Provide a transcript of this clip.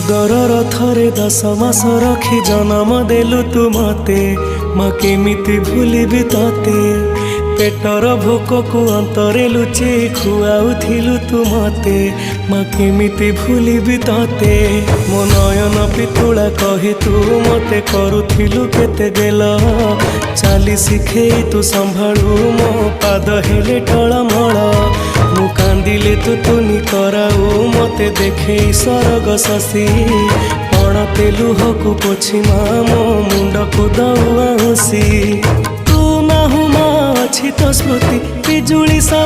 उदर थरे 10 मास रखी जन्म देलु तू मते माँ केमिति भूलिबी तते पेटर भोक को अंतरे लुचे खुआउथिलु तू मते माँ केमिति भूलिबी तते मो नयन पितुला कही तू मते करुथिलु केते गेल चाली शिखेई तू संभाळु मो पाद हेले टळमळ मु कांदिले तू तुनी कराऊ मते देखे सरग शशि पणते लुहकु पोछि मो मुंड को दउआसी तू नाहु मा अछि तो स्मृति बिजुली सब